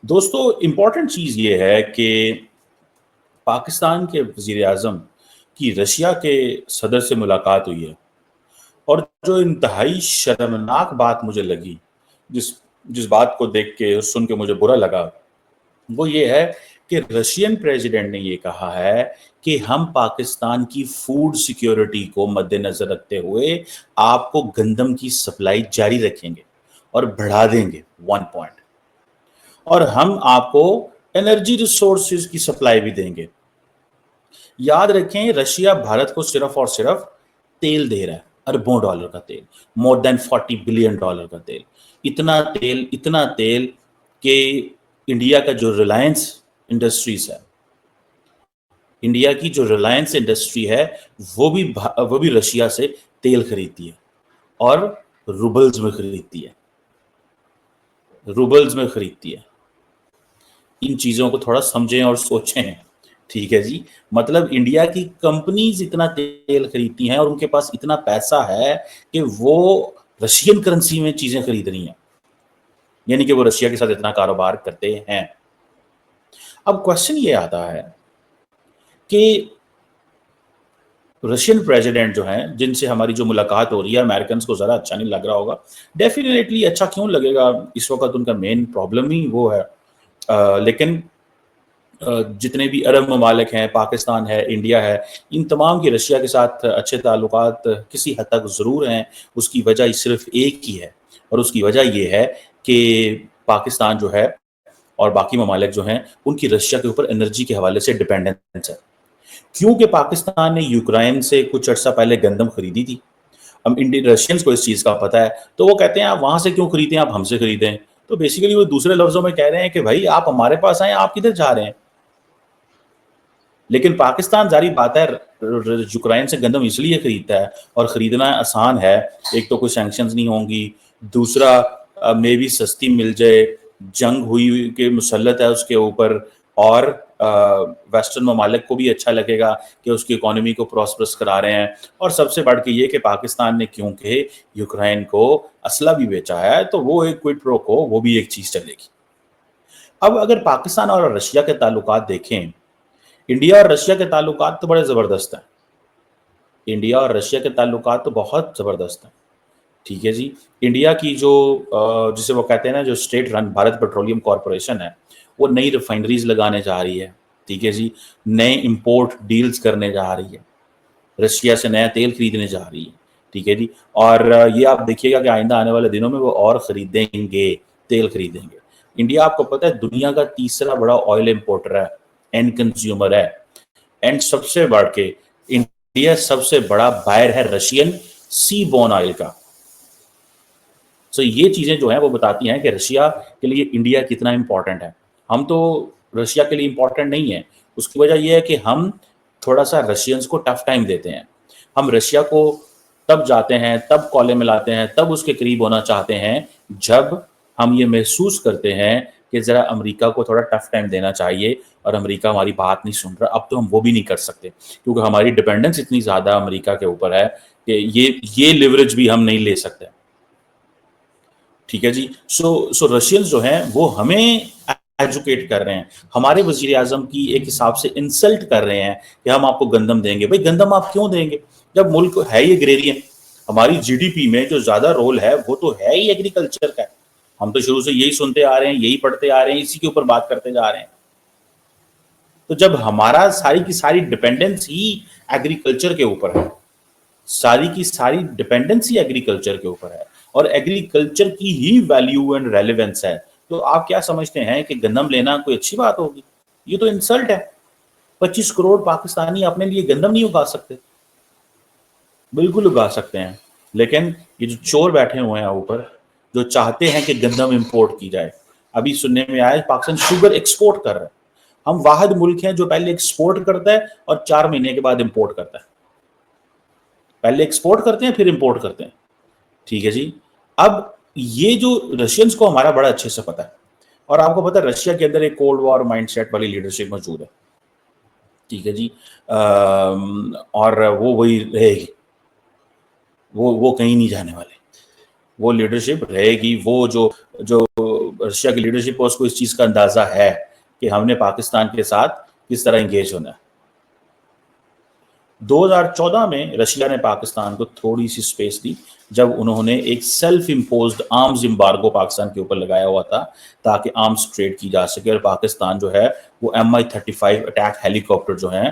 دوستو امپورٹنٹ چیز یہ ہے کہ پاکستان کے وزیر اعظم کی رشیا کے صدر سے ملاقات ہوئی ہے، اور جو انتہائی شرمناک بات مجھے لگی، جس بات کو دیکھ کے سن کے مجھے برا لگا، وہ یہ ہے کہ رشین پریزیڈنٹ نے یہ کہا ہے کہ ہم پاکستان کی فوڈ سیکیورٹی کو مد نظر رکھتے ہوئے آپ کو گندم کی سپلائی جاری رکھیں گے اور بڑھا دیں گے 1 پوائنٹ، اور ہم آپ کو انرجی ریسورسز کی سپلائی بھی دیں گے۔ یاد رکھیں رشیا بھارت کو صرف اور صرف تیل دے رہا ہے، اربوں ڈالر کا تیل، مور دین $40 بلین کا تیل، اتنا تیل کہ انڈیا کا جو ریلائنس انڈسٹریز ہے، انڈیا کی جو ریلائنس انڈسٹری ہے وہ بھی رشیا سے تیل خریدتی ہے، اور روبلز میں خریدتی ہے۔ ان چیزوں کو تھوڑا سمجھیں اور سوچیں، ٹھیک ہے جی۔ مطلب انڈیا کی کمپنیز اتنا تیل خریدتی ہیں اور ان کے پاس اتنا پیسہ ہے کہ وہ رشین کرنسی میں چیزیں خرید رہی ہیں، یعنی کہ وہ رشیا کے ساتھ اتنا کاروبار کرتے ہیں۔ اب کوشچن یہ آتا ہے کہ رشین پریزیڈنٹ جو ہیں، جن سے ہماری جو ملاقات ہو رہی ہے، امریکنز کو ذرا اچھا نہیں لگ رہا ہوگا۔ ڈیفینیٹلی اچھا کیوں لگے گا، اس وقت ان کا مین پرابلم ہی وہ ہے، لیکن جتنے بھی عرب ممالک ہیں، پاکستان ہے، انڈیا ہے، ان تمام کی رشیا کے ساتھ اچھے تعلقات کسی حد تک ضرور ہیں۔ اس کی وجہ صرف ایک ہی ہے، اور اس کی وجہ یہ ہے کہ پاکستان جو ہے اور باقی ممالک جو ہیں ان کی رشیا کے اوپر انرجی کے حوالے سے ڈیپینڈنس ہے، کیونکہ پاکستان نے یوکرائن سے کچھ عرصہ پہلے گندم خریدی تھی۔ ہم رشینز کو اس چیز کا پتہ ہے، تو وہ کہتے ہیں آپ وہاں سے کیوں خریدیں، آپ ہم سے خریدیں۔ تو بیسیکلی وہ دوسرے لفظوں میں کہہ رہے ہیں کہ بھائی آپ ہمارے پاس آئیں، آپ کدھر جا رہے ہیں؟ لیکن پاکستان ظاہری بات ہے یوکرائن سے گندم اس لیے خریدتا ہے، اور خریدنا آسان ہے، ایک تو کوئی سینکشنز نہیں ہوں گی، دوسرا میں بھی سستی مل جائے، جنگ ہوئی کہ مسلط ہے اس کے اوپر، اور ویسٹرن ممالک کو بھی اچھا لگے گا کہ اس کی اکانومی کو پراسپرس کرا رہے ہیں، اور سب سے بڑھ کے یہ کہ پاکستان نے کیونکہ یوکرائن کو اسلحہ بھی بیچا ہے تو وہ ایک کوئڈ پرو کو وہ بھی ایک چیز چلے گی۔ اب اگر پاکستان اور رشیا کے تعلقات دیکھیں، انڈیا اور رشیا کے تعلقات تو بڑے زبردست ہیں، انڈیا اور رشیا کے تعلقات تو بہت زبردست ہیں، ٹھیک ہے جی۔ انڈیا کی جو جسے وہ کہتے ہیں نا، جو state run Bharat petroleum corporation ہے، وہ نئی ریفائنریز لگانے جا رہی ہے، ٹھیک ہے جی، نئے امپورٹ ڈیلز کرنے جا رہی ہے، رشیا سے نیا تیل خریدنے جا رہی ہے، ٹھیک ہے جی۔ اور یہ آپ دیکھیے گا کہ آئندہ آنے والے دنوں میں وہ اور خریدیں گے، تیل خریدیں گے۔ انڈیا آپ کو پتہ ہے دنیا کا تیسرا بڑا آئل امپورٹر ہے، اینڈ کنزیومر ہے، اینڈ سب سے بڑھ کے انڈیا سب سے بڑا بائر ہے رشین سی بون آئل کا۔ سو یہ چیزیں جو ہیں وہ بتاتی ہیں کہ رشیا کے لیے انڈیا کتنا امپورٹنٹ ہے۔ ہم تو رشیا کے لیے امپورٹنٹ نہیں ہیں، اس کی وجہ یہ ہے کہ ہم تھوڑا سا رشینز کو ٹف ٹائم دیتے ہیں۔ ہم رشیا کو تب جاتے ہیں، تب کالے ملاتے ہیں، تب اس کے قریب ہونا چاہتے ہیں جب ہم یہ محسوس کرتے ہیں کہ ذرا امریکہ کو تھوڑا ٹف ٹائم دینا چاہیے، اور امریکہ ہماری بات نہیں سن رہا۔ اب تو ہم وہ بھی نہیں کر سکتے، کیونکہ ہماری ڈیپینڈنس اتنی زیادہ امریکہ کے اوپر ہے کہ یہ لیوریج بھی ہم نہیں لے سکتے، ٹھیک ہے جی۔ سو رشینز جو ہیں وہ ہمیں ایجوکیٹ کر رہے ہیں، ہمارے وزیر اعظم کی ایک حساب سے انسلٹ کر رہے ہیں کہ ہم آپ کو گندم دیں گے۔ بھائی گندم آپ کیوں دیں گے جب ملک ہے ہی ایگریرین؟ ہماری جی ڈی پی میں جو زیادہ رول ہے وہ تو ہے ہی ایگریکلچر کا۔ ہم تو شروع سے یہی سنتے آ رہے ہیں، یہی پڑھتے آ رہے ہیں، اسی کے اوپر بات کرتے جا رہے ہیں۔ تو جب ہمارا ساری کی ساری ڈیپینڈنس ہی ایگریکلچر کے اوپر ہے، ساری کی ساری ڈیپینڈنس ہی ایگریکلچر کے اوپر ہے، اور ایگریکلچر کی ہی ویلیو اینڈ ریلیونس ہے، تو آپ کیا سمجھتے ہیں کہ گندم لینا کوئی اچھی بات ہوگی؟ یہ تو انسلٹ ہے۔ 25 کروڑ پاکستانی اپنے لیے گندم نہیں اگا سکتے؟ بالکل اگا سکتے ہیں، لیکن یہ جو چور بیٹھے ہوئے ہیں اوپر، جو چاہتے ہیں کہ گندم امپورٹ کی جائے۔ ابھی سننے میں آیا پاکستان شوگر ایکسپورٹ کر رہا ہے۔ ہم واحد ملک ہیں جو پہلے ایکسپورٹ کرتا ہے اور 4 مہینے کے بعد امپورٹ کرتا ہے۔ پہلے ایکسپورٹ کرتے ہیں پھر امپورٹ کرتے ہیں، ٹھیک ہے جی۔ اب یہ جو رشینز کو ہمارا بڑا اچھے سے پتا ہے، اور آپ کو پتا ہے رشیا کے اندر ایک کولڈ وار مائنڈ سیٹ والی لیڈرشپ موجود ہے، ٹھیک ہے جی، اور وہ وہی رہے گی، وہ کہیں نہیں جانے والے، وہ لیڈرشپ رہے گی۔ وہ جو رشیا کی لیڈرشپ کو اس کو اس چیز کا اندازہ ہے کہ ہم نے پاکستان کے ساتھ کس طرح انگیج ہونا ہے. 2014 میں رشیا نے پاکستان کو تھوڑی سی سپیس دی جب انہوں نے ایک self imposed arms embargo Pakistan کے اوپر لگایا ہوا تھا تاکہ آرمز ٹریڈ کی جا سکے, اور پاکستان جو ہے وہ MI-35 اٹیک ہیلی کاپٹر جو ہیں